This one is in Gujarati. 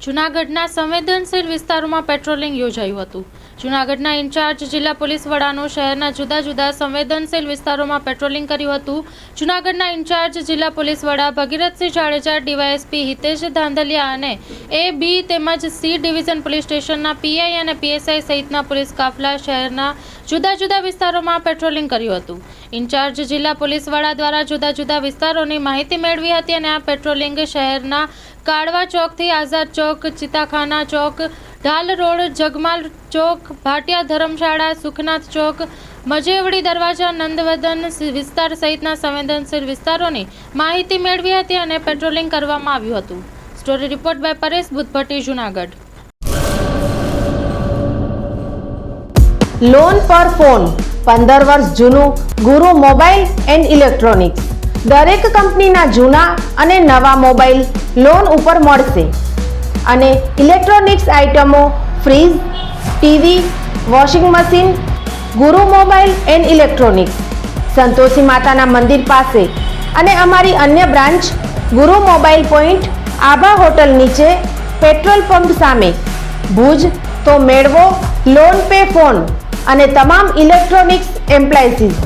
જૂનાગઢના સંવેદનશીલ વિસ્તારોમાં પેટ્રોલિંગ યોજાયું હતું। જૂનાગઢના ઇન્ચાર્જ જિલ્લા પોલીસ વડાનું શહેરના જુદા જુદા સંવેદનશીલ વિસ્તારોમાં પેટ્રોલિંગ કર્યું હતું। જૂનાગઢના ઇન્ચાર્જ જિલ્લા પોલીસ વડા ભગીરથસિંહ જાડેજા, ડીવાયએસપી હિતેશ ધાંધલિયા અને એ, બી તેમજ સી ડિવિઝન પોલીસ સ્ટેશનના પીઆઈ અને પીએસઆઈ સહિતના પોલીસ કાફલા શહેરના જુદા જુદા વિસ્તારોમાં પેટ્રોલિંગ કર્યું હતું। ઇન્ચાર્જ જિલ્લા પોલીસ વડા દ્વારા જુદા જુદા વિસ્તારોની માહિતી મેળવી હતી અને આ પેટ્રોલિંગ શહેરના કાળવા ચોકથી આઝાદ ચોક, ચિતાખાના ચોક, ઢાલ રોડ, જગમાલ ચોક, ભાટિયા ધર્મશાળા, સુખનાથ ચોક, મજેવડી દરવાજા, નંદવદન વિસ્તાર સહિતના સંવેદનશીલ વિસ્તારોની માહિતી મેળવી હતી અને પેટ્રોલિંગ કરવામાં આવ્યું હતું। Story report by Paresh Buddhabhatti, Junagadh. Loan પર ફોન 15 વર્ષ જૂનું ગુરુ મોબાઈલ એન્ડ ઇલેક્ટ્રોનિક્સ। દરેક કંપનીના જૂના અને નવા મોબાઈલ લોન ઉપર મળશે અને ઇલેક્ટ્રોનિક્સ આઇટમો ફ્રીજ, ટીવી, વોશિંગ મશીન। ગુરુ મોબાઈલ એન્ડ ઇલેક્ટ્રોનિક્સ સંતોષી માતાના મંદિર પાસે અને અમારી અન્ય બ્રાન્ચ ગુરુ મોબાઈલ પોઈન્ટ, આભા હોટલ નીચે, પેટ્રોલ પંપ સામે, ભુજ। તો મેળવો લોન પે ફોન અને તમામ ઇલેક્ટ્રોનિક્સ એપ્લાયન્સીસ।